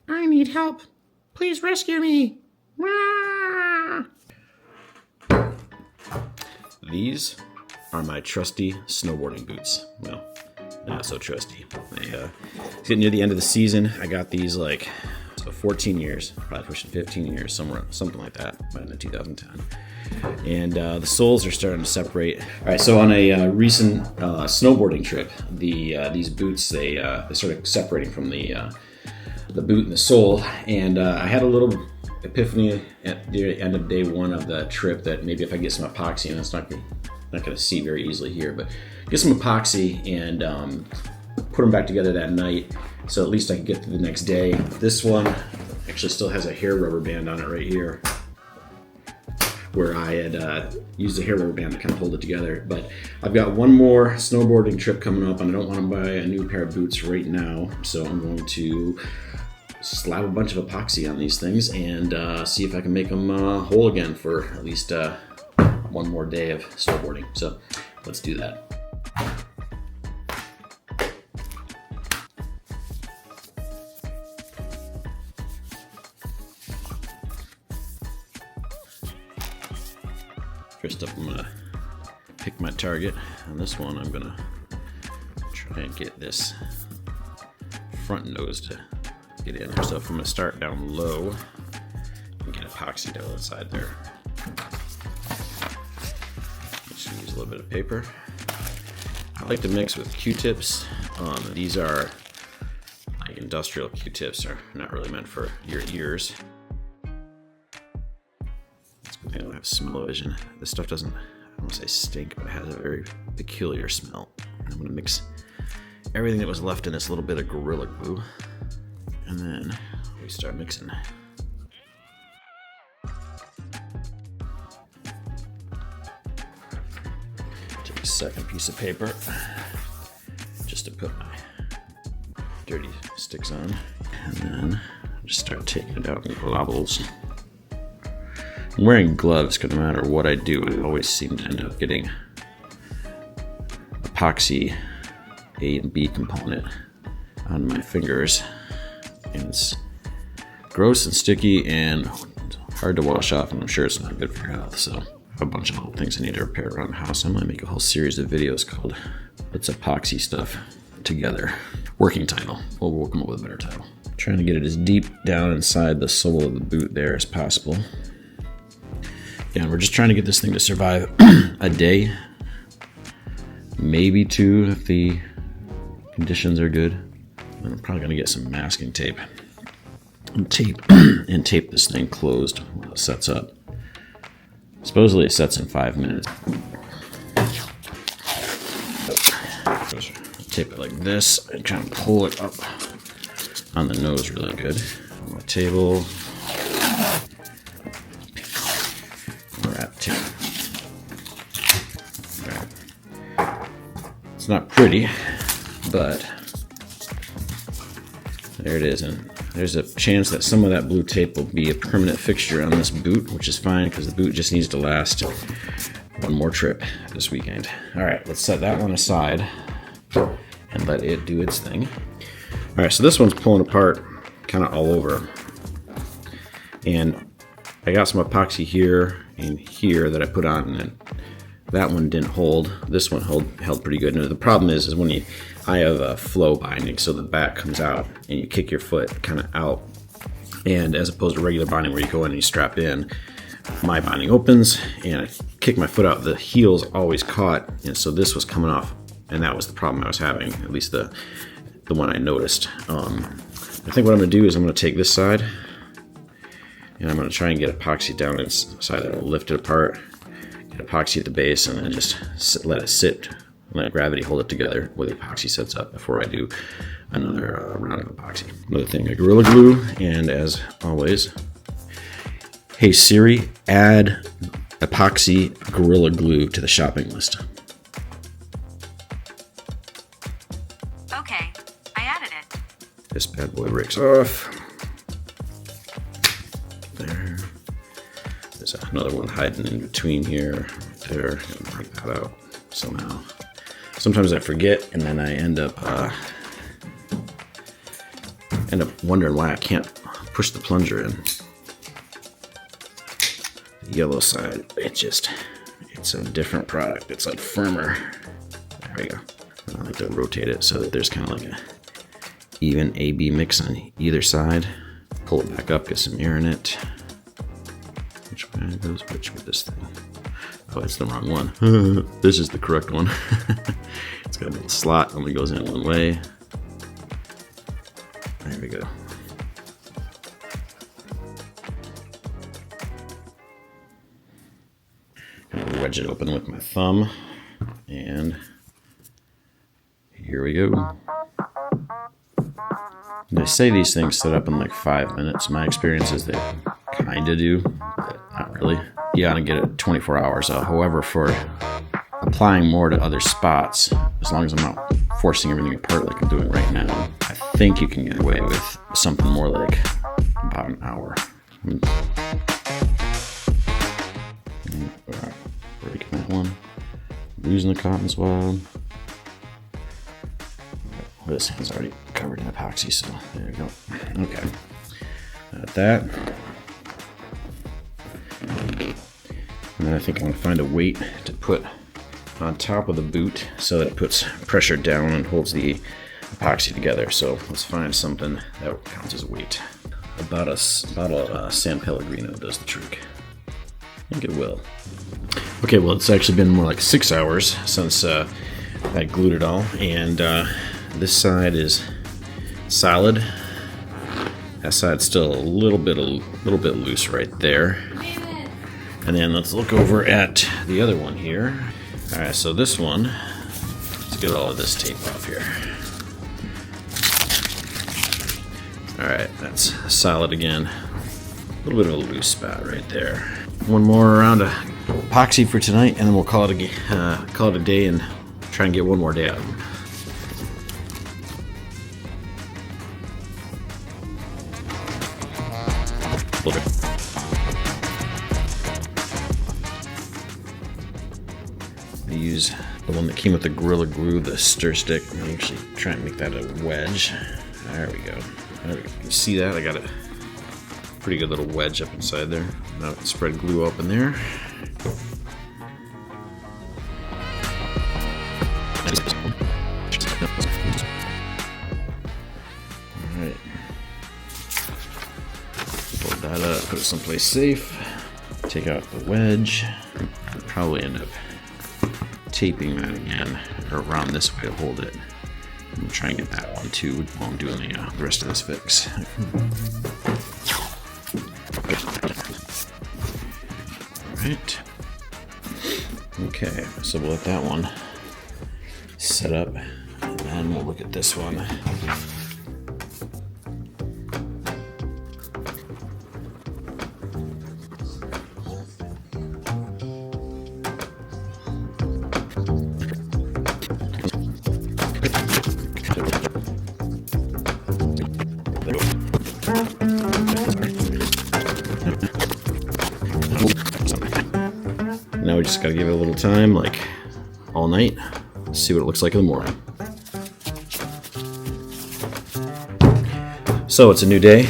I need help. Please rescue me. Ah! These are my trusty snowboarding boots. Well, not so trusty. It's getting near the end of the season. I got these like 14 years, probably pushing 15 years, something like that, by the 2010. And the soles are starting to separate. All right, so on a recent snowboarding trip, these boots they started separating from the boot and the sole, and I had a little epiphany at the end of day one of the trip that maybe if I get some epoxy, and it's not going to see very easily here, but get some epoxy and put them back together that night, so at least I can get through the next day. This one actually still has a hair rubber band on it right here, where I had used a hair rubber band to kind of hold it together. But I've got one more snowboarding trip coming up, and I don't want to buy a new pair of boots right now, so I'm going to slap a bunch of epoxy on these things and see if I can make them whole again for at least one more day of snowboarding. So let's do that. First up, I'm gonna pick my target. On this one, I'm gonna try and get this front nose to get in there. So if I'm gonna start down low and get epoxy down inside there. Just use a little bit of paper. I like to mix with Q-tips. These are like industrial Q-tips, are not really meant for your ears. I don't have smell-o-vision. This stuff doesn't, I don't want to say stink, but it has a very peculiar smell. I'm going to mix everything that was left in this little bit of Gorilla Glue, and then we start mixing. Take a second piece of paper just to put my dirty sticks on, and then just start taking it out in globbles. I'm wearing gloves because no matter what I do, I always seem to end up getting epoxy A and B component on my fingers. And it's gross and sticky and hard to wash off, and I'm sure it's not good for your health. So a bunch of little things I need to repair around the house. I might make a whole series of videos called "Let's Epoxy Stuff Together." Working title. We'll come up with a better title. Trying to get it as deep down inside the sole of the boot there as possible. And we're just trying to get this thing to survive a day, maybe two if the conditions are good. And I'm probably going to get some masking tape and tape this thing closed while it sets up. Supposedly it sets in 5 minutes. Tape it like this and kind of pull it up on the nose really good. On my table. It's not pretty, but there it is, and there's a chance that some of that blue tape will be a permanent fixture on this boot, which is fine because the boot just needs to last one more trip this weekend. All right, let's set that one aside and let it do its thing. All right, so this one's pulling apart kind of all over, and I got some epoxy here and here that I put on, and that one didn't hold. This one held pretty good. And the problem is when I have a flow binding, so the back comes out and you kick your foot kind of out. And as opposed to regular binding where you go in and you strap in, my binding opens and I kick my foot out. The heel's always caught, and so this was coming off, and that was the problem I was having, at least the one I noticed. I think what I'm gonna do is I'm gonna take this side and I'm gonna try and get epoxy down inside it. I'll lift it apart, epoxy at the base, and then just let it sit, let gravity hold it together where the epoxy sets up before I do another round of epoxy. Another thing, a Gorilla Glue, and as always, hey Siri, add epoxy Gorilla Glue to the shopping list. Okay, I added it. This bad boy breaks off. There. There's another one hiding in between here, right there. Gonna break that out somehow. Sometimes I forget, and then I end up end up wondering why I can't push the plunger in. The yellow side, it's a different product. It's like firmer. There we go. I like to rotate it so that there's kind of like a even A-B mix on either side. Pull it back up, get some air in it. Which way goes which with this thing? Oh, it's the wrong one. This is the correct one. It's got a little slot, only goes in one way. There we go. I'll wedge it open with my thumb, and here we go. They say these things set up in like 5 minutes. My experience is they kind of do, but not really. You gotta get it 24 hours out. However, for applying more to other spots, as long as I'm not forcing everything apart like I'm doing right now, I think you can get away with something more like about an hour. Breaking that one. Losing the cotton swab. This hand's already covered in epoxy, so there you go. Okay. Got that. And then I think I'm going to find a weight to put on top of the boot so that it puts pressure down and holds the epoxy together. So let's find something that counts as weight. A bottle of San Pellegrino does the trick. I think it will. Okay, well, it's actually been more like 6 hours since I glued it all, and this side is solid. That side's still a little bit loose right there. And then let's look over at the other one here. All right, so this one, let's get all of this tape off here. All right, that's solid again. A little bit of a loose spot right there. One more round of epoxy for tonight, and then we'll call it a day and try and get one more day out of them. I use the one that came with the Gorilla Glue, the stir stick. I actually try and make that a wedge. There we go. You can see that? I got a pretty good little wedge up inside there. Now I can spread glue up in there. Alright. Pull that up, put it someplace safe. Take out the wedge. I'll probably end up taping that again, or around this way to hold it. I'm trying to get that one too while I'm doing the rest of this fix. Alright. Okay, so we'll let that one set up, and then we'll look at this one. Now we just gotta give it a little time, like all night. See what it looks like in the morning. So it's a new day,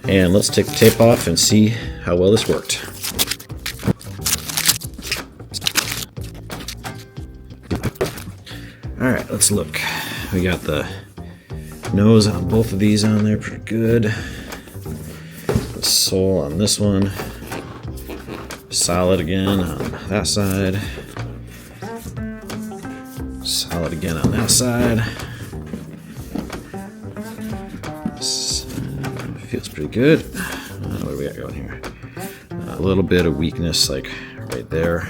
and let's take the tape off and see how well this worked. Alright, let's look. We got the nose on both of these on there pretty good. The sole on this one. Solid again on that side. Solid again on that side. Feels pretty good. What do we got going here? A little bit of weakness, like right there.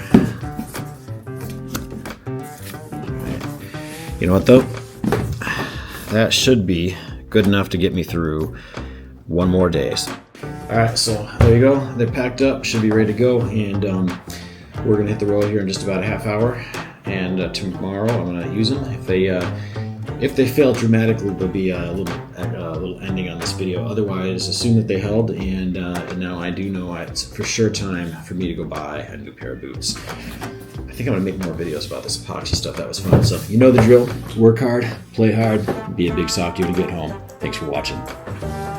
Right. You know what though? That should be good enough to get me through one more day. Alright, so there you go. They're packed up, should be ready to go, and we're going to hit the road here in just about a half hour. And tomorrow I'm going to use them. If they fail dramatically, there'll be a little ending on this video. Otherwise, assume that they held, and now I do know it's for sure time for me to go buy a new pair of boots. I think I'm going to make more videos about this epoxy stuff. That was fun. So you know the drill. Work hard, play hard, be a big sock you to get home. Thanks for watching.